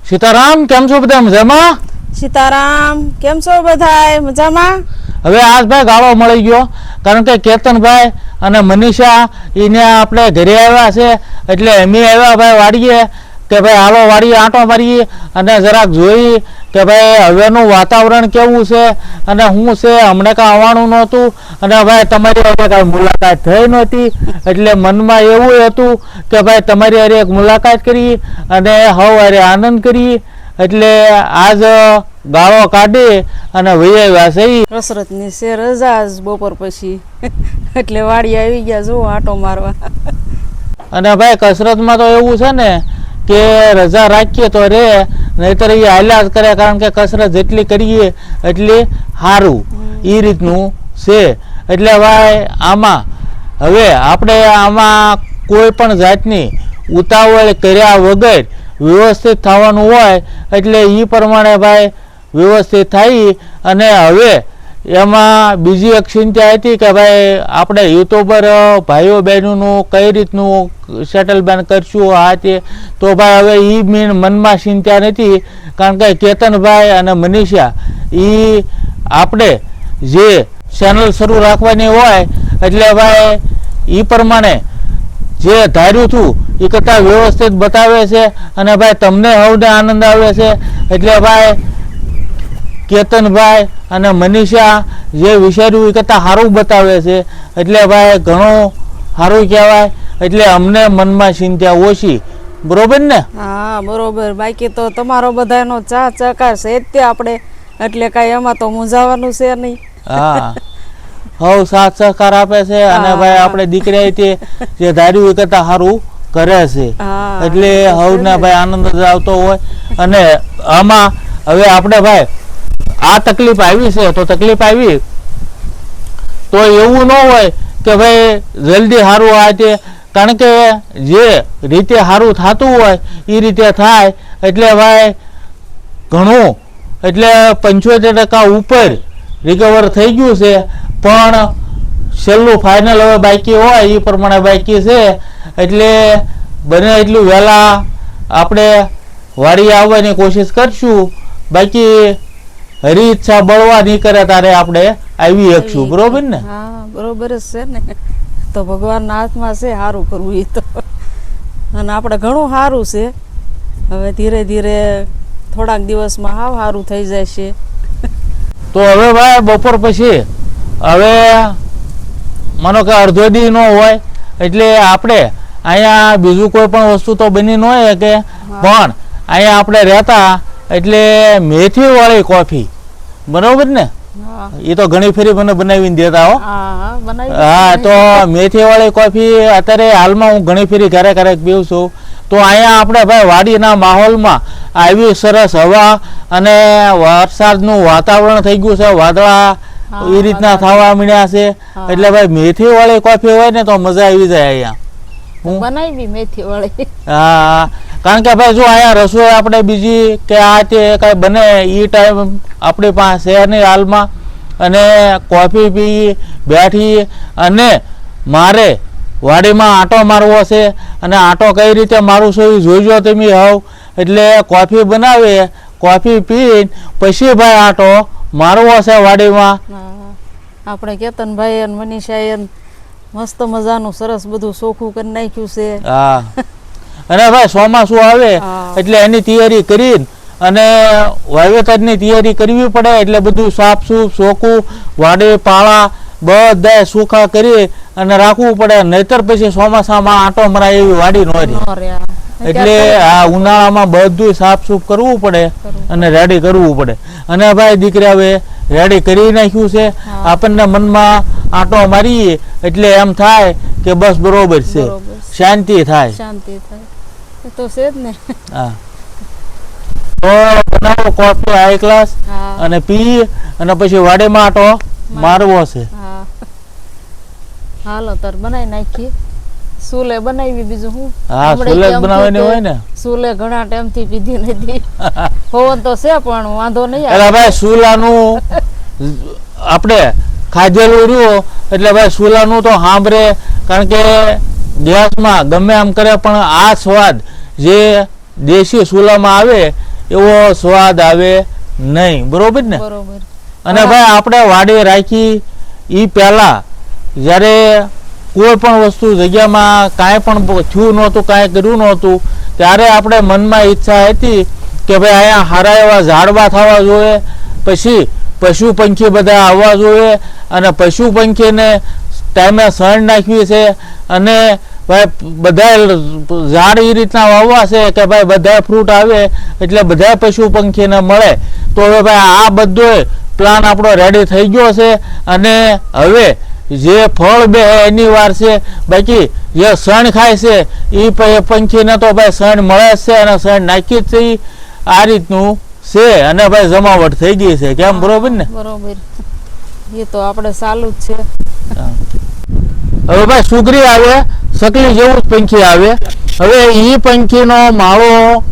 સીતારામ, કેમ છો બધા? મજામાં? સીતારામ, કેમ છો બધાય? મજામાં? હવે આજ ભાઈ ગાળો મળી ગયો, કારણ કે કેતનભાઈ અને મનીષા એને આપણે ઘરે આવ્યા છે, એટલે એમ આવ્યા ભાઈ વાડીએ કે ભાઈ હાલો વાડીએ આંટો મારીએ અને જરાક જોઈ કે ભાઈ હવેનું વાતાવરણ કેવું છે અને શું છે. હમણાં કાંઈ આવવાનું નહોતું અને ભાઈ તમારી હવે કાંઈ મુલાકાત થઈ નહોતી, એટલે મનમાં એવું હતું કે ભાઈ તમારી હારે એક મુલાકાત કરી અને હવ હારે આનંદ કરી, એટલે આજ ગાળો કાઢી અને વહી આવ્યા છે. કસરતની છે રજા બપોર પછી એટલે વાડી આવી ગયા જો આંટો મારવા. અને ભાઈ કસરતમાં તો એવું છે ને કે રજા રાખીએ તો રે, નહીતર એ હાલ્યા જ કરે, કારણ કે કસરત જેટલી કરીએ એટલી સારું, એ રીતનું છે. એટલે ભાઈ આમાં હવે આપણે આમાં કોઈ પણ જાતની ઉતાવળ કર્યા વગર વ્યવસ્થિત થવાનું હોય, એટલે એ પ્રમાણે ભાઈ વ્યવસ્થિત થઈ. અને હવે એમાં બીજી એક ચિંતા હતી કે ભાઈ આપણે યુટ્યુબર ભાઈઓ બહેનોનું કઈ રીતનું સેટલમેન્ટ કરશું આ તે, તો ભાઈ હવે એ મનમાં ચિંતા નથી, કારણ કે કેતનભાઈ અને મનીષા એ આપણે જે ચેનલ શરૂ રાખવાની હોય, એટલે ભાઈ એ પ્રમાણે જે ધાર્યું હતું એ કરતાં વ્યવસ્થિત બતાવે છે અને ભાઈ તમને સૌને આનંદ આવે છે. એટલે ભાઈ કેતનભાઈ અને મનીષા જે વિચાર્યું એ કરતાં સારું બતાવે છે, એટલે ભાઈ ઘણું સારું કહેવાય. એટલે અમને મનમાં ચિંતા ઓછી, બરોબર ને? હા બરોબર. બાકી તો તમારો બધાનો ચા ચકાર છે જ તે આપણે, એટલે કાંઈ એમાં તો મૂંઝાવાનું છે નહીં. હા, હવ સાથ સહકાર આપે છે અને ભાઈ આપણે દીકરા તે જે ધાર્યું એ કરતાં સારું કરે છે, એટલે હવને ભાઈ આનંદ જ આવતો હોય. અને આમાં હવે આપણે ભાઈ આ તકલીફ આવી છે, તો તકલીફ આવી તો એવું ન હોય કે ભાઈ જલ્દી સારું આ તે, કારણ કે જે રીતે સારું થતું હોય એ રીતે થાય. એટલે ભાઈ ઘણું એટલે 75% ઉપર રિકવર થઈ ગયું છે, પણ છેલ્લું ફાઇનલ હવે બાકી હોય એ પ્રમાણે બાકી છે. એટલે બને એટલું વહેલા આપણે વાડી આવવાની કોશિશ કરશું, બાકી હરી ઈચ્છા બળવા નહીં કરે તારે આપણે આવી શકશું, બરોબર ને? હા બરોબર જ છે ને, તો ભગવાનના હાથમાં છે સારું કરવું એ તો, અને આપણે ઘણું સારું છે. હવે ધીરે ધીરે થોડાક દિવસમાં હાવ સારું થઈ જાય છે. તો હવે ભાઈ બપોર પછી હવે માનો કે અડધો દી ન હોય, એટલે આપણે અહીંયા બીજું કોઈ પણ વસ્તુ તો બની ન હોય કે, પણ અહીંયા આપણે રહેતા એટલે મેથી વાળી કોફી, બરોબર ને? એ તો ઘણી ફેરી મને બનાવીને દેતા હો. હા, તો મેથી વાળી કોફી અત્યારે હાલમાં હું ઘણી ફેરી ઘરે ક્યારેક પીવું છું. તો અહીંયા આપણે ભાઈ વાડીના માહોલમાં આવી સરસ હવા અને વરસાદનું વાતાવરણ થઈ ગયું છે, વાદળા એ રીતના થવા મળ્યા છે, એટલે ભાઈ મેથી વાળી કોફી હોય ને તો મજા આવી જાય અહીંયા. બનાવી મેથી વાળી. હા, કારણ કે ભાઈ જો અહીંયા રસોઈ આપણે બીજી કે આ તે કઈ બને એ ટાઈમ આપણી પાસે છે નહીં હાલમાં, અને કોફી પી બેઠી અને મારે વાડીમાં આંટો મારવો છે, અને આંટો કઈ રીતે મારું છું એ જોઈજો તમે હવ. એટલે કોફી બનાવે, કોફી પી પછી ભાઈ આંટો મારવો છે વાડીમાં. આપણે કેતનભાઈ અને મનીષાએ મસ્ત મજાનું સરસ બધું ચોખ્ખું કરી નાખ્યું છે. હા, અને ભાઈ ચોમાસું આવે એટલે એની તૈયારી કરીને અને વાવેતરની તૈયારી કરવી પડે, એટલે બધું સાફ સૂફ ચોખ્ખું વાડી પાળા બધા સુખા કરી અને રાખવું પડે, નહીતર પછી ચોમાસામાં આંટો મરાય એવી વાડી ન રહે. એટલે આ ઉનાળામાં બધું સાફ સૂફ કરવું પડે અને રેડી કરવું પડે. અને ભાઈ દીકરા હવે રેડી કરી નાખ્યું છે, આપણને મનમાં આંટો મારીએ એટલે એમ થાય કે બસ બરોબર છે, શાંતિ થાય. શાંતિ થાય તો છે જ ને. હા, તો બનાવો કોફી હાઈ ક્લાસ અને પી અને પછી વાડીમાં આંટો મારવો છે. હાલો તાર બનાવી નાખીએ. સુલે બનાવી બીજું હું? હા, સુલે બનાવવાની હોય ને. સુલે ઘણા ટાઈમ થી પીધી નથી. હોવન તો છે પણ વાંધો નહીં. એટલે ભાઈ સુલાનું આપણે ખાધેલું રહ્યું એટલે ભાઈ સુલાનું તો સાંભળે, કારણ કે ગેસમાં ગમે આમ કરે પણ આ સ્વાદ જે દેશી સુલામાં આવે એવો સ્વાદ આવે નહીં. બરોબર ને? બરોબર. અને ભાઈ આપણે વાડી રાખી એ પહેલા જ્યારે કોઈ પણ વસ્તુ જગ્યામાં કાંઈ પણ થયું નહોતું, કાંઈ કર્યું નહોતું, ત્યારે આપણે મનમાં ઈચ્છા હતી કે ભાઈ અહીંયા સારા એવા ઝાડવા થવા જોઈએ, પછી પશુ પંખી બધા આવવા જોઈએ, અને પશુ પંખીને ટાઈમે સણ નાખવી છે, અને ભાઈ બધા ઝાડ એ રીતના વાવવા છે કે ભાઈ બધા ફ્રૂટ આવે એટલે બધા પશુ પંખીને મળે. તો હવે ભાઈ આ બધો પ્લાન આપણો રેડી થઈ ગયો છે, અને હવે જે ફળ બે એની વાર છે, બાકી જે સણ ખાય છે એ પંખીને તો ભાઈ સણ મળે જ છે, અને સણ નાખી જ છે. આ રીતનું છે, અને ભાઈ જમાવટ થઈ ગઈ છે. કેમ? બરોબર ને? બરોબર. એ તો આપણે ચાલુ જ છે. હવે ભાઈ સુગરી આવે, સકલી જેવું જ પંખી આવે. હવે એ પંખીનો માળો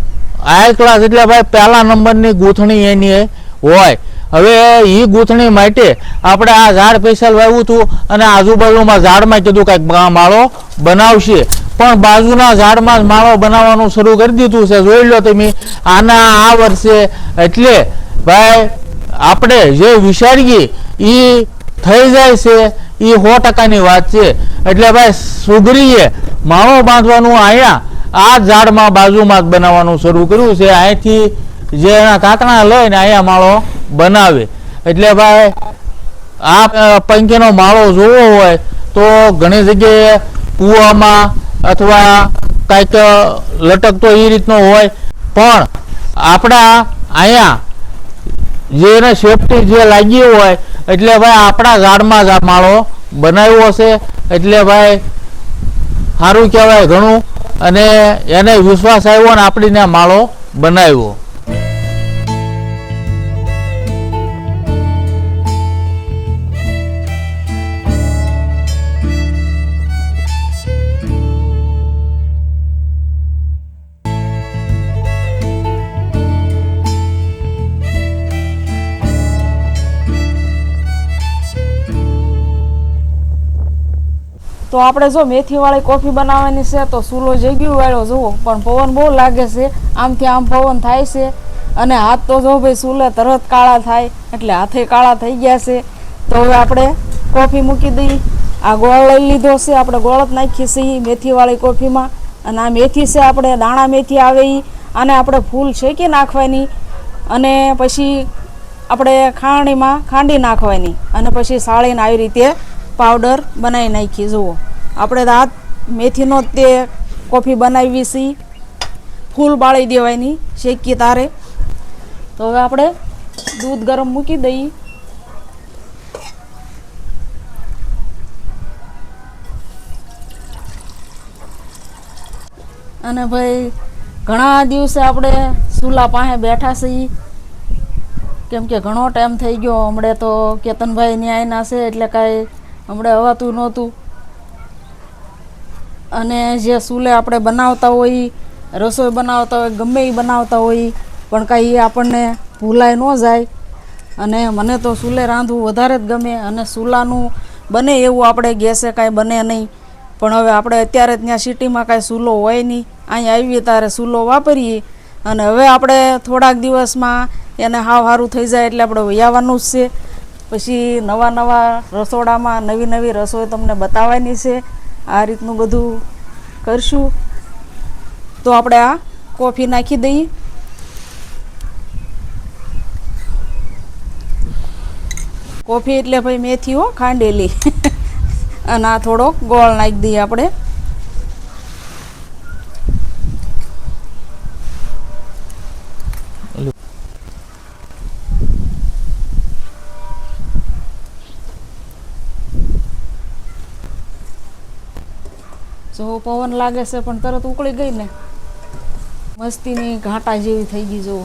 હાઈ ક્લાસ, એટલે ભાઈ પહેલા નંબરની ગૂંથણી એની હોય. હવે એ ગૂંથણી માટે આપણે આ ઝાડ સ્પેશિયલ વાવ્યું હતું, અને આજુબાજુમાં ઝાડમાં કીધું કાંઈક માળો બનાવશે, પણ બાજુના ઝાડમાં જ માળો બનાવવાનું શરૂ કરી દીધું છે. જોઈ લો તમે આના આ વર્ષે. એટલે ભાઈ આપણે જે વિચારીએ એ થઈ જાય છે, એ 100%ની વાત છે. એટલે ભાઈ સુગરીએ માળો બાંધવાનું અહીંયા આ ઝાડમાં બાજુમાં જ બનાવવાનું શરૂ કર્યું છે. અહીંથી જે એના કાંકણા લઈને અહીંયા માળો બનાવે. એટલે ભાઈ આ પંખીનો માળો જોવો હોય તો ઘણી જગ્યાએ કૂવામાં અથવા કાંઈક લટકતો એ રીતનો હોય, પણ આપણા અહીંયા જે એને સેફટી જે લાગી હોય એટલે ભાઈ આપણા ઝાડમાં જ આ માળો બનાવ્યો હશે. એટલે ભાઈ સારું કહેવાય ઘણું, અને એને વિશ્વાસ આવ્યો ને આપણીને માળો બનાવ્યો. તો આપણે જો મેથીવાળી કોફી બનાવવાની છે તો સૂલો જગ્યું વાળો જુઓ, પણ પવન બહુ લાગે છે, આમથી આમ પવન થાય છે, અને હાથ તો જો ભાઈ સૂલે તરત કાળા થાય, એટલે હાથે કાળા થઈ ગયા છે. તો હવે આપણે કોફી મૂકી દઈએ. આ ગોળ લઈ લીધો છે, આપણે ગોળ જ નાખીએ છીએ મેથીવાળી કોફીમાં, અને આ મેથી છે આપણે દાણા મેથી આવે એ, આને આપણે ફૂલ શેકી નાખવાની, અને પછી આપણે ખાંડીમાં ખાંડી નાખવાની, અને પછી સાળીને આવી રીતે પાવડર બનાવી નાખી. જુઓ આપણે આ મેથીનો તે કોફી બનાવી છીએ, ફૂલ બાળી દેવાની શેકી તારે. તો હવે આપણે દૂધ ગરમ મૂકી દઈએ. અને ભાઈ ઘણા દિવસે આપણે ચૂલા પાસે બેઠા છીએ, કેમ કે ઘણો ટાઈમ થઈ ગયો. હમણાં તો કેતનભાઈ ન્યાયના છે એટલે કાંઈ હમણાં હવાતું નહોતું, અને જે ચૂલે આપણે બનાવતા હોય, રસોઈ બનાવતા હોય, ગમે એ બનાવતા હોય, પણ કાંઈ એ આપણને ભૂલાય ન જાય. અને મને તો ચૂલે રાંધવું વધારે જ ગમે, અને ચૂલાનું બને એવું આપણે ગેસે કાંઈ બને નહીં. પણ હવે આપણે અત્યારે ત્યાં સિટીમાં કાંઈ ચૂલો હોય નહીં, અહીંયા આવીએ ત્યારે ચૂલો વાપરીએ. અને હવે આપણે થોડાક દિવસમાં એને સારું થઈ જાય એટલે આપણે વૈયાવાનું જ છે. પછી નવા નવા રસોડામાં નવી નવી રસોઈ તમને બતાવવાની છે. આ રીતનું બધું કરશું. તો આપણે આ કોફી નાખી દઈએ. કોફી એટલે ભાઈ મેથીઓ ખાંડેલી અને આ થોડોક ગોળ નાખી દઈએ આપણે. જો પવન લાગે છે પણ તરત ઉકળી ગઈ ને, મસ્તીની ઘાટા જેવી થઈ ગઈ. જો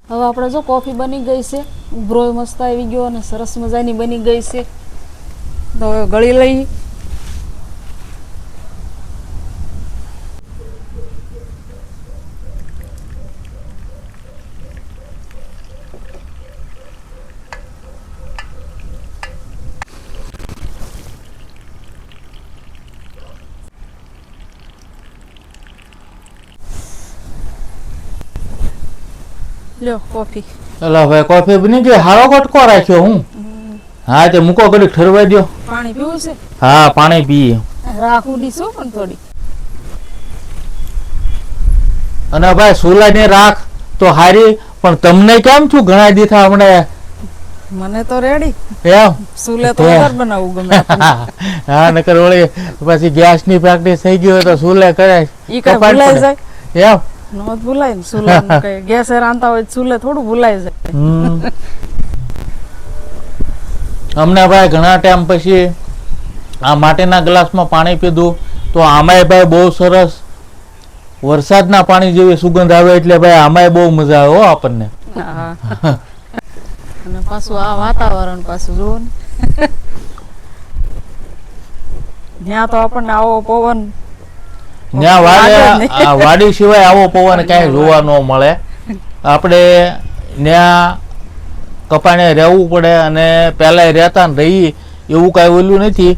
હવે આપણે જો કોફી બની ગઈ છે, ઉભરો મસ્ત આવી ગયો અને સરસ મજાની બની ગઈ છે. તો હવે ગળી લઈ. લ્યો કોફી. એલા ભાઈ કોફી બની ગઈ, હારો કટકો રાખ્યો હું. હા તે મૂકો ઘડીક ઠરવાઈ દ્યો. પાણી પીવું છે? હા પાણી પીએ. રાખું દીશું પણ થોડી. અને ભાઈ સુલાની રાખ તો હારી, પણ તમને કેમ છું ઘણા દીથા હમણાં મને તો રેડી. એમ સુલે તો વધારે બનાવવું ગમે આપણને. હા નકર વળી પછી ગેસ ની પ્રેક્ટિસ થઈ ગઈ હોય તો સુલે કરે ઈ કઈ ભૂલાઈ જાય? એમ નો જ ભૂલાય ને સુલા કઈ ગેસે રાંધતા હોય તો સુલે થોડું ભૂલાઈ જાય. અમને ભાઈ ઘણા ટાઈમ પછી આ માટીના ગ્લાસમાં પાણી પીધું તો આમાંય ભાઈ બહુ સરસ વરસાદના પાણી જેવી સુગંધ આવે, એટલે ભાઈ આમાંય બહુ મજા આવે હો આપણને. હા. અને પાછું આ વાતાવરણ પાછું જુઓ ને. ત્યાં તો આપણને આવો પવન ત્યાં વાડી સિવાય આવો પવન ક્યાંય જોવા ન મળે. આપણે ત્યાં કપાણે રહેવું પડે, અને પહેલા રહેતા ને રહી એવું કઈ ઓલું નથી,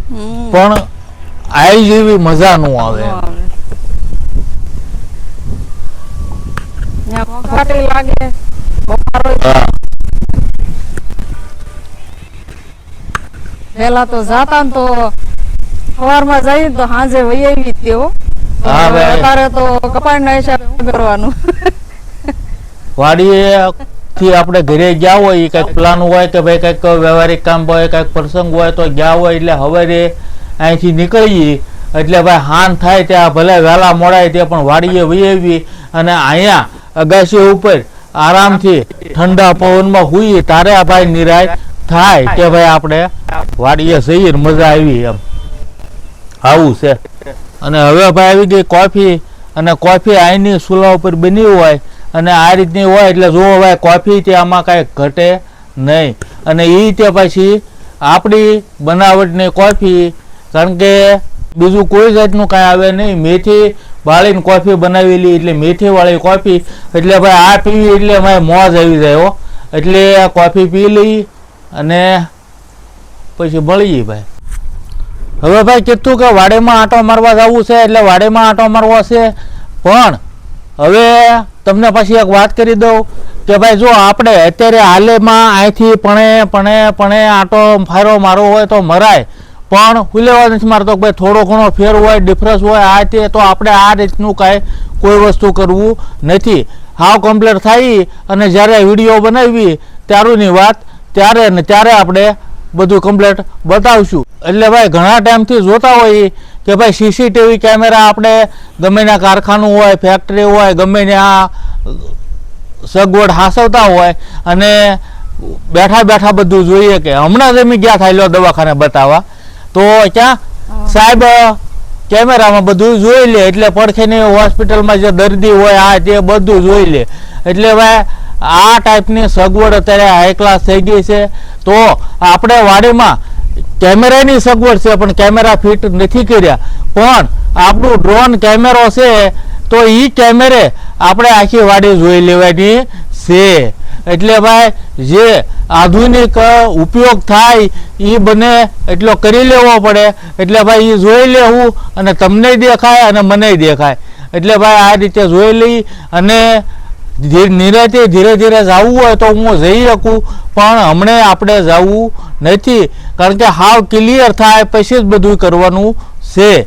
પણ આઈ જેવી મજા ન આવે. ઘાટી લાગે પેલા તો જાતા ને તો સવારમાં જઈએ તો સાંજે વહી આવી તેઓ. અત્યારે તો કપાળ ના હિસાબે કરવાનું. વાડીએ થી આપણે ઘરે ગયા હોય કઈક પ્લાન હોય કે ભાઈ કઈક વ્યવહારિક કામ હોય, કઈક પ્રસંગ હોય તો ગયા હોય એટલે હવે અહીંથી નીકળીએ એટલે ભાઈ હાન થાય ત્યાં ભલે વહેલા મોડાય તે પણ વાડીએ વહી આવી, અને અહીંયા અગાસી ઉપર આરામથી ઠંડા પવનમાં હુઈએ તારે આ ભાઈ નિરાય થાય કે ભાઈ આપણે વાડીએ જઈએ મજા આવી એમ. આવું છે. અને હવે ભાઈ આવી ગઈ કોફી, અને કોફી અહીંની ચૂલા ઉપર બની હોય અને આ રીતની હોય એટલે જોવો ભાઈ કોફી તે આમાં કાંઈ ઘટે નહીં. અને એ તે પછી આપણી બનાવટની કોફી, કારણ કે બીજું કોઈ જાતનું કાંઈ આવે નહીં. મેથી વાળીને કોફી બનાવેલી એટલે મેથી વાળી કોફી, એટલે ભાઈ આ પીવી એટલે ભાઈ મોજ આવી જાય હો. એટલે આ કોફી પી લઈ અને પછી મળીએ ભાઈ. હવે ભાઈ કીધું કે વાડેમાં આંટો મારવા જવું છે એટલે વાડેમાં આંટો મારવો છે, પણ હવે તમને પછી એક વાત કરી દઉં કે ભાઈ જો આપણે અત્યારે હાલેમાં અહીંથી પણ આંટો ફાયરો મારવો હોય તો મરાય, પણ હુલેવા નથી મારતો ભાઈ. થોડો ઘણો ફેર હોય, ડિફરન્સ હોય આ તે, તો આપણે આ રીતનું કાંઈ કોઈ વસ્તુ કરવું નથી. હાવ કમ્પ્લીટ થાય અને જ્યારે વિડીયો બનાવી ત્યારની વાત ત્યારે આપણે બધું કમ્પ્લીટ બતાવશું. એટલે ભાઈ ઘણા ટાઈમથી જોતા હોય કે ભાઈ સીસીટીવી કેમેરા આપણે ગમે ત્યાં કારખાનું હોય, ફેક્ટરી હોય, ગમે ત્યાં સગવડ હાસવતા હોય અને બેઠા બેઠા બધું જોઈએ. કે હમણાં જ અમે ગયા થાય દવાખાને બતાવવા તો ક્યાં સાહેબ કેમેરામાં બધું જોઈ લે, એટલે પડખેની હોસ્પિટલમાં જે દર્દી હોય આ તે બધું જોઈ લે. એટલે ભાઈ આ ટાઈપની સગવડ અત્યારે હાઈ ક્લાસ થઈ ગઈ છે. તો આપણે વાડીમાં કેમેરાની સગવડ છે પણ કેમેરા ફિટ નથી કર્યા, પણ આપણું ડ્રોન કેમેરો છે તો એ કેમેરે આપણે આખી વાડી જોઈ લેવાની છે. એટલે ભાઈ જે આધુનિક ઉપયોગ થાય એ બને એટલો કરી લેવો પડે. એટલે ભાઈ એ જોઈ લેવું અને તમને દેખાય અને મને દેખાય. એટલે ભાઈ આ રીતે જોઈ લઈ અને નિરાતે ધીરે ધીરે જવું હોય તો હું જઈ શકું, પણ હમણે આપણે જવું નથી, કારણ કે હાવ ક્લિયર થાય પછી જ બધું કરવાનું છે.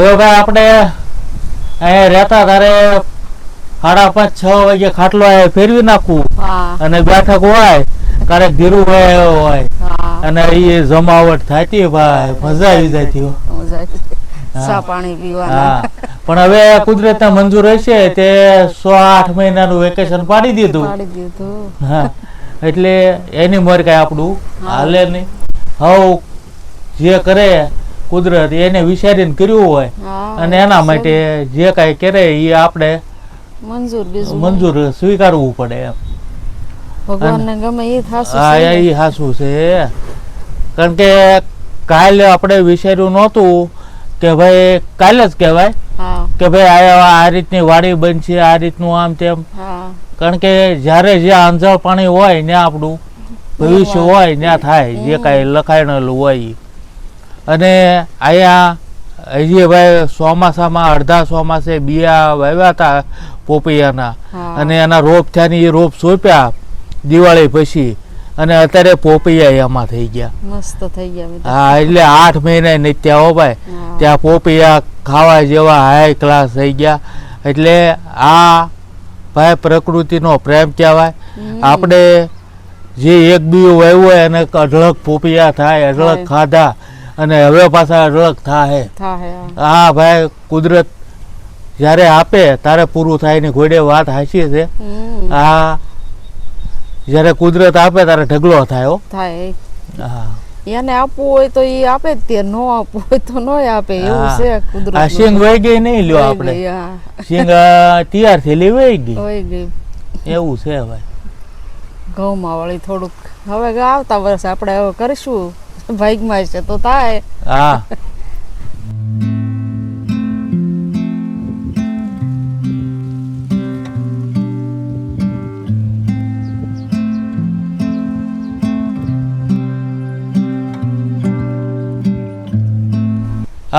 હવે ભાઈ આપણે અહીંયા રહેતા તારે 5:30-6 વાગે ખાટલો અહીંયા ફેરવી નાખવું હા અને બેઠક હોય ક્યારેક ધીરુભાઈ આવ્યો હોય હા અને એ જમાવટ થતી ભાઈ મજા આવી જતી હો. મજા આવી. ચા પાણી પીવાના. હા પણ હવે કુદરતના મંજૂર હશે તે 6-8 મહિનાનું વેકેશન પાડી દીધું. પાડી દીધું. હા એટલે એની મોર કાંઈ આપણું હાલે નહીં. હવ જે કરે કુદરત એને વિચારીને કર્યું હોય હા, અને એના માટે જે કાંઈ કરે એ આપણે મંજૂર બીજું મંજૂર સ્વીકારવું પડે એમ. ભગવાનને ગમે એ થાશે. હા એ હાસું છે કારણ કે કાલે આપણે વિચાર્યું નહોતું કે ભાઈ કાલે જ કહેવાય હા કે ભાઈ આ રીતની વાડી બનશે આ રીતનું આમ તેમ હા કારણ કે જ્યારે જ્યાં અંજળ પાણી હોય ત્યાં આપણું ભવિષ્ય હોય ત્યાં થાય જે કાંઈ લખાયેલું હોય ઈ. અને અહીંયા હજી ભાઈ ચોમાસામાં અડધા ચોમાસે બિયા વાવ્યા હતા પોપૈયાના હા. અને એના રોપ થયા ને એ રોપ સોંપ્યા દિવાળી પછી અને અત્યારે પોપૈયા એમાં થઈ ગયા. મસ્ત થઈ ગયા બધા. હા એટલે 8 મહિના નથી ત્યાં હો ભાઈ હા. ત્યાં પોપૈયા ખાવા જેવા હાઈ ક્લાસ થઈ ગયા. એટલે આ ભાઈ પ્રકૃતિનો પ્રેમ કહેવાય. આપણે જે એક બીયું વાવ્યું હોય એને અઢળક પોપૈયા થાય અઢળક થાય. ખાધા અને હવે પાછા અઢળક થાય. થાય હા ભાઈ કુદરત જ્યારે આપે ત્યારે પૂરું થાય ની ઘોડે વાત હાચી છે. આ જ્યારે કુદરત આપે ત્યારે ઢગલો થાય હો. થાય. હા એને આપવું હોય તો એ આપે જ તે, નો આપવું હોય તો નો આપે એવું હા. છે કુદરત. આ સિંગ વહી ગઈ નહીં લ્યો આપણે સિંગ તૈયાર થયેલી વહી ગઈ હોય ગઈ. એવું છે ભાઈ. ઘઉંમાં વળી થોડુંક હવે આવતા વર્ષે આપણે હવે કરીશું ભાગમાં છે તો થાય. હા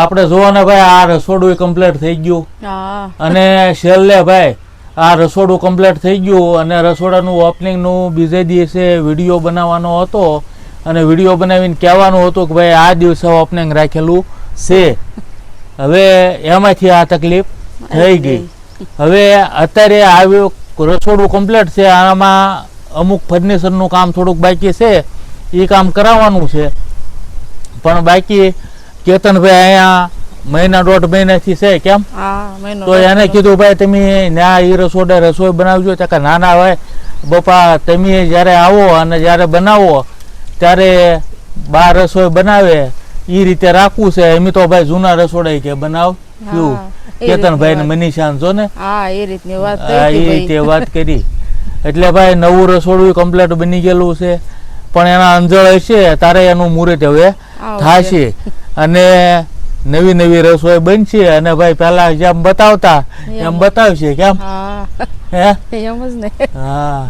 આપણે જોવો ને ભાઈ આ રસોડું કમ્પ્લીટ થઈ ગયું હા અને છેલ્લે ભાઈ આ રસોડું કમ્પ્લીટ થઈ ગયું અને રસોડાનું ઓપનિંગનું બીજે દિવસે વિડીયો બનાવવાનો હતો અને વિડીયો બનાવીને કહેવાનું હતું કે ભાઈ આ દિવસે ઓપનિંગ રાખેલું છે. હવે એમાંથી આ તકલીફ થઈ ગઈ. હવે અત્યારે આવ્યું રસોડું કમ્પ્લીટ છે આમાં અમુક ફર્નિચરનું કામ થોડુંક બાકી છે એ કામ કરાવવાનું છે પણ બાકી કેતનભાઈ અહીંયા 1.5 મહિનાથી છે કેમ હા મહિનો તો એને કીધું ભાઈ તમે ના એ રસોડે રસોઈ બનાવજો તો કે નાના હોય બપા તમે જ્યારે આવો અને જ્યારે બનાવો ત્યારે બહાર રસોઈ બનાવે એ રીતે રાખવું છે. એમ તો ભાઈ જૂના રસોડા કે બનાવ કેવું કેતનભાઈ ને મનીષાન છો ને હા એ રીતની વાત એ રીતે વાત કરી. એટલે ભાઈ નવું રસોડું કમ્પ્લીટ બની ગયેલું છે પણ એના અંજળ હશે તારે એનું મુહૂર્ત હવે થશે અને નવી નવી રસોઈ બનશે અને ભાઈ પેલા જેમ બતાવતા એમ બતાવશે કેમ હા હે એમ જ ને. હા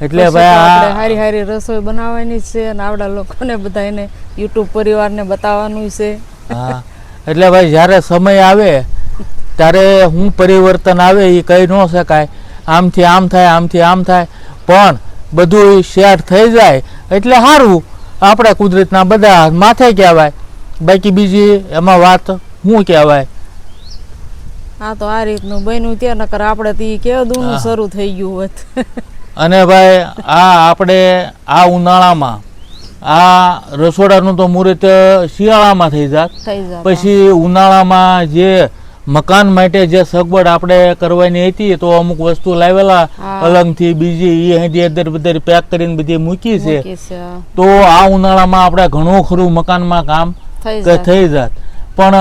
એટલે પછી તો ભાઈ આપણે આ હારી હારી રસોઈ બનાવવાની જ છે અને આપણા લોકોને બધાને યુટ્યુબ પરિવારને બતાવવાનું છે. હા એટલે ભાઈ જ્યારે સમય આવે ત્યારે હું પરિવર્તન આવે એ કહી ન શકાય. આમથી આમ થાય આમથી આમ થાય પણ બધું શેર થઈ જાય એટલે સારું. આપણે કુદરતના બધા માથે કહેવાય બાકી બીજી એમાં વાત શું કહેવાય. હા તો આ રીતનું બન્યું ત્યાં નકર આપણે તો ઈ કેદુનું શરૂ થઈ ગયું હોત. અને ભાઈ આ આપણે આ ઉનાળામાં આ રસોડાનું તો મુહૂર્ત શિયાળામાં થઈ જાત થઈ જાય પછી ઉનાળામાં જે મકાન માટે જે સગવડ આપણે કરવાની હતી તો અમુક વસ્તુ લાવેલા હા. પલંગથી બીજી એ હજી અંદર બધી પેક કરીને બધી મૂકી છે મૂકી છે. તો આ ઉનાળામાં આપણે ઘણું ખરું મકાનમાં કામ થઈ જાય થઈ જાત પણ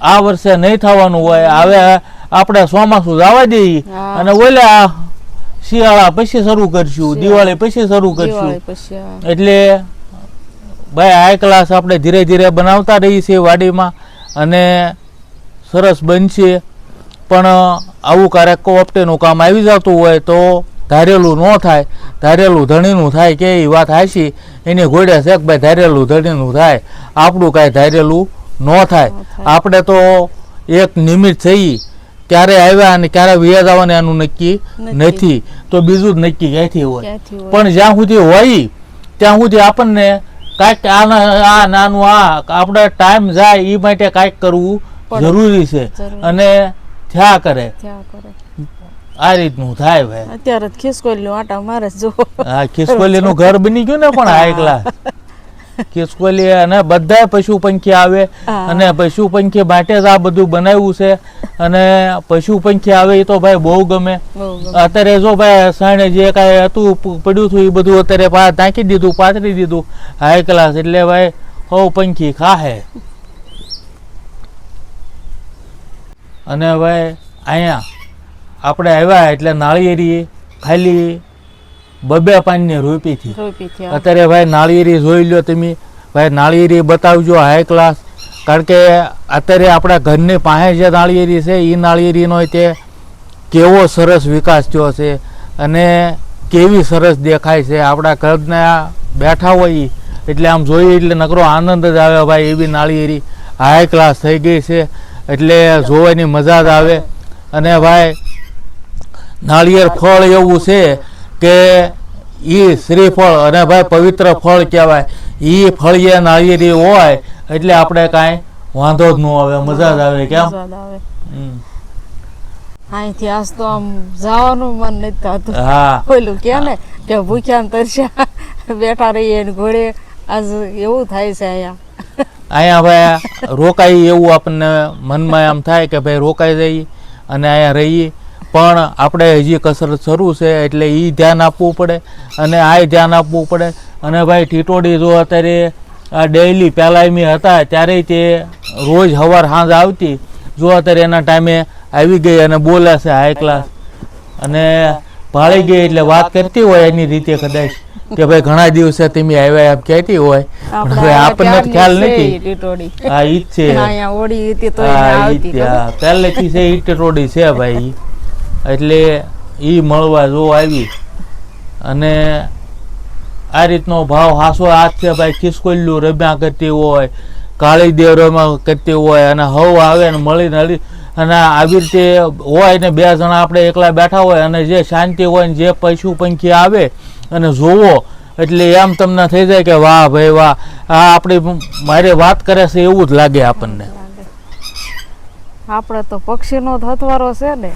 આ વર્ષે નહીં થવાનું હોય. હવે આપણે ચોમાસું જવા દઈએ હા. અને ઓલા શિયાળા પછી શરૂ કરશું દિવાળી પછી શરૂ કરશું દિવાળી પછી હા. એટલે ભાઈ હાઈ ક્લાસ આપણે ધીરે ધીરે બનાવતા રહીએ છીએ વાડીમાં અને સરસ બનશે. પણ આવું ક્યારેક કોપટેનું કામ આવી જતું હોય તો ધારેલું ન થાય ધારેલું ધણીનું થાય કે એ વાત હાચી એની ઘોડે છે કે ભાઈ ધારેલું ધણીનું થાય આપણું કાંઈ ધારેલું ન થાય. આપણે તો એક નિમિત્ત થઈ ક્યારે આવ્યા અને ક્યારે વ્યાજ આવવાને એનું નક્કી નથી તો બીજું જ નક્કી ક્યાંથી હોય. ક્યાંથી હોય? પણ જ્યાં સુધી હોય ત્યાં સુધી આપણને કાંઈક આ નાનું આપણે ટાઈમ જાય એ માટે કાંઈક કરવું પડે. જરૂરી છે જરૂરી. અને થયા કરે થયા કરે. આ રીતનું થાય ભાઈ. અત્યારે જ ખિસકોલીનું આટા મારે છે, જો આ ખિસકોલીનું ઘર બની ગયું ને પણ હાઈ ક્લાસ ખિસકોલી અને બધા પશુ પંખી આવે હા. અને પશુ પંખી માટે જ આ બધું બનાવ્યું છે અને પશુ પંખી આવે એ તો ભાઈ બહુ ગમે. બહુ ગમે. અત્યારે જો ભાઈ સાણે જે કાંઈ હતું પડ્યું હતું એ બધું અત્યારે નાખી દીધું, પાથરી દીધું હાઈ ક્લાસ. એટલે ભાઈ હવ પંખી ખાહે. અને ભાઈ અહીંયા આપણે આવ્યા એટલે નાળિયેરી ખાલી 2 પાનની રૂપીથી. રોપી થયા. અત્યારે ભાઈ નાળિયેરી જોઈ લો તમે. ભાઈ નાળિયેરી બતાવજો હાઈ ક્લાસ. કારણ કે અત્યારે આપણા ઘરની પાસે જે નાળિયેરી છે એ નાળિયેરીનો તે કેવો સરસ વિકાસ થયો છે અને કેવી સરસ દેખાય છે. આપણા ઘરના બેઠા હોય એટલે આમ જોઈએ એટલે નકરો આનંદ જ આવે ભાઈ. એવી નાળિયેરી હાઈ ક્લાસ થઈ ગઈ છે એટલે જોવાની મજા જ આવે. અને ભાઈ નાળિયેર ફળ એવું છે કે એ શ્રીફળ અને ભાઈ પવિત્ર ફળ કહેવાય. એ ફળીએ નાળિયેરી હોય એટલે આપણે કાંઈ વાંધો જ ન આવે, મજા જ આવે. કેમ? મજા જ આવે. હમ. અહીંથી આજ તો આમ જવાનું મન નથી થતું. હા ઓલું કે ને કે ભૂખ્યા ને તરસ્યા બેઠા રહીએ ને ઘોડે, આજ એવું થાય છે અહીંયા. અહીંયા ભાઈ રોકાઈ એવું આપણને મનમાં એમ થાય કે ભાઈ રોકાઈ જઈએ અને અહીંયા રહીએ. પણ આપણે હજી કસરત શરૂ છે એટલે એ ધ્યાન આપવું પડે અને આ ધ્યાન આપવું પડે. અને ભાઈ ટીટોડી જો અત્યારે આ ડેઈલી પહેલાં એમ હતા ત્યારે તે રોજ સવાર સાંજ આવતી. જો અત્યારે એના ટાઈમે આવી ગઈ અને બોલે છે હાઈ ક્લાસ અને ભાળી ગઈ એટલે વાત કરતી હોય એની રીતે કદાચ કે ભાઈ ઘણા દિવસે તમે આવ્યા એમ કહેતી હોય. પણ હવે આપણને જ ખ્યાલ નથી. ટીટોડી હા ઈ જ છે. અહીંયા ઓડી હતી તો એને હા ઈ આવતી જ છે. હા, પહેલેથી છે ઈ ટીટોડી છે ભાઈ. એટલે ઈ મળવા જો આવી અને આ રીતનો ભાવ હાસો હાથ છે ભાઈ. ખિસકોલ્યું રમ્યા કરતી હોય, કાળી દેવ રમ્યા કરતી હોય અને હવ આવે ને મળીને હળી અને આવી રીતે હોય ને 2 જણા આપણે એકલા બેઠા હોય અને જે શાંતિ હોય ને જે પશુ પંખી આવે અને જોવો એટલે એમ તમને થઈ જાય કે વાહ ભાઈ વાહ, આ આપણી મારે વાત કરે છે એવું જ લાગે આપણને. આપણે તો પક્ષીનો જ હથવારો છે ને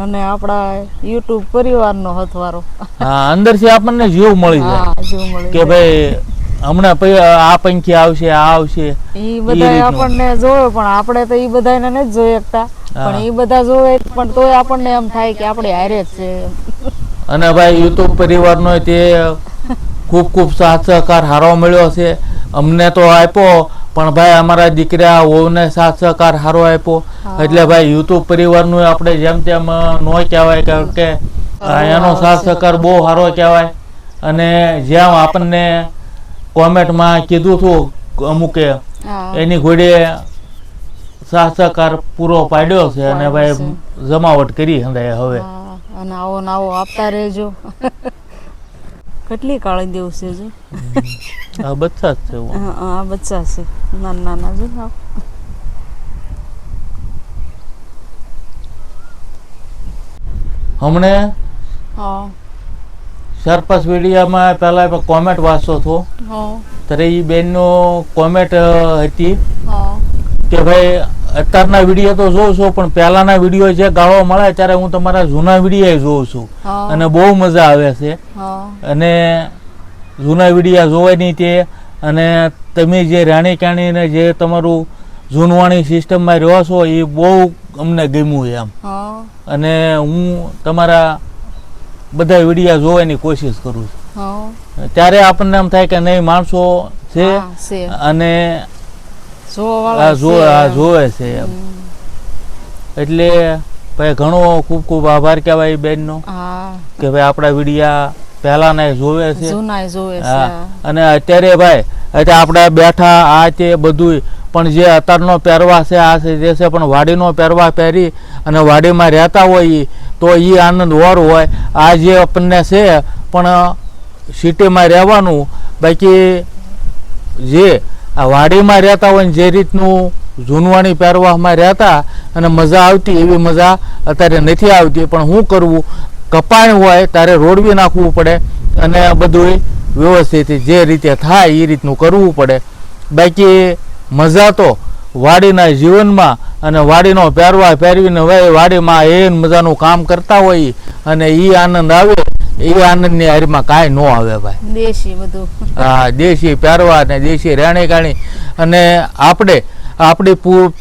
અને આપણા યુટ્યુબ પરિવારનો હથવારો. હા અંદરથી આપણને જીવ મળી જાય હા, જેવું મળી કે જાય. ભાઈ હમણાં આ પંખી આવશે, આ આવશે. ઈ બધા રીતનું. આપણને જોવે પણ આપણે તો ઈ બધાને નથી જોઈ શકતા. પણ ઈ બધા જોવે પણ તોય આપણને એમ થાય કે આપણે હારે જ છે. અને ભાઈ યુટ્યુબ પરિવારનો તે ખૂબ ખૂબ સાથ સહકાર સારો મળ્યો છે. અમને તો આપ્યો પણ ભાઈ અમારા દીકરા વહુને સાથ સહકાર સારો આપ્યો. હા. એટલે ભાઈ યુટ્યુબ પરિવારનું આપણે જેમ તેમ ન કહેવાય કારણ કે એનો સાથ સહકાર બહુ સારો કહેવાય. અને જેમ આપણને કોમેન્ટમાં કીધું હતું અમુકે હા. એની ઘોડે સાથ સહકાર પૂરો પાડ્યો છે અને ભાઈ જમાવટ કરી હંધાય હવે. હા, અને આવો ને આવો આપતા રહેજો. કેટલી કાળી દેવ છે જો. આ બધા જ છે એવું. હા, આ બચ્ચા છે નાના નાના જો હાવ. હમણે હા સરપંચ વિડીયામાં પહેલા કોમેન્ટ વાંચતો હતો હા ત્યારે એ બેનનો કોમેન્ટ હતી હા કે ભાઈ અત્યારના વિડીયો તો જોઉં છું પણ પહેલાના વિડીયો જે ગાળો મળે ત્યારે હું તમારા જૂના વિડીયો જોઉં છું હા. અને બહુ મજા આવે છે. હા અને જૂના વિડીયા જોવાની તે અને તમે જે રાણી કાણીને જે તમારું જૂનવાણી સિસ્ટમમાં રહ્યો છો એ બહુ અમને ગમ્યું એમ. હા અને હું તમારા બધા વિડીયા જોવાની કોશિશ કરું છું. હા ત્યારે આપણને એમ થાય કે નહીં માણસો છે હા, છે. અને જોવાવાળા આ છે. જોવે છે એમ. એટલે ભાઈ ઘણો ખૂબ ખૂબ આભાર કહેવાય બેનનો હા કે ભાઈ આપણા વિડીયા પહેલાના જોવે છે. જૂનાય જોવે છે. હા અને અત્યારે ભાઈ અત્યારે આપણે બેઠા આ તે બધું પણ જે અત્યારનો પહેરવા છે આ છે જે છે પણ વાડીનો પહેરવા પહેરી અને વાડીમાં રહેતા હોય તો એ આનંદ ઓર હોય. આ જે આપણને છે પણ સિટીમાં રહેવાનું બાકી જે આ વાડીમાં રહેતા હોય ને જે રીતનું જૂનવાણી પહેરવામાં રહેતા અને મજા આવતી એવી મજા અત્યારે નથી આવતી. પણ શું કરવું, કપાણ હોય ત્યારે રોડવી નાખવું પડે અને બધું વ્યવસ્થિત જે રીતે થાય એ રીતનું કરવું પડે. બાકી મજા તો વાડીના જીવનમાં અને વાડીનો પહેરવીને વાડીમાં એ મજાનું કામ કરતા હોય અને એ આનંદ આવે, એ આનંદની હારીમાં કાંઈ ન આવે ભાઈ. દેશી બધું. હા, દેશી પહેરવા ને દેશી રહેણી કરણી અને આપણી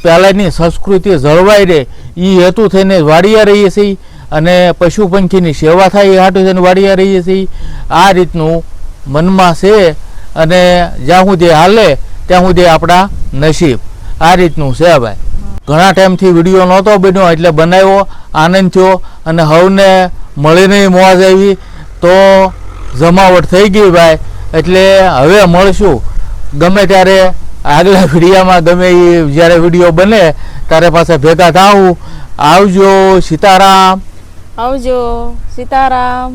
પહેલાંની સંસ્કૃતિ જળવાઈ રહે એ હેતુ થઈને વાડીયા રહીએ છીએ અને પશુ પંખીની સેવા થાય એ હાટું થઈને વાડીયા રહીએ છીએ. આ રીતનું મનમાં છે અને જ્યાં સુધી હાલે ત્યાં સુધી આપણા નસીબ. આ રીતનું છે ભાઈ. ઘણા ટાઈમથી વિડીયો નહોતો બન્યો એટલે બનાવ્યો, આનંદ થયો અને હવને મળીને મોજ આવી તો જમાવટ થઈ ગઈ ભાઈ. એટલે હવે મળશું ગમે ત્યારે આગલા વિડીયામાં, ગમે એ જ્યારે વિડીયો બને ત્યારે પાછા ભેગા થાવું. આવજો, સીતારામ. આવજો, સીતારામ.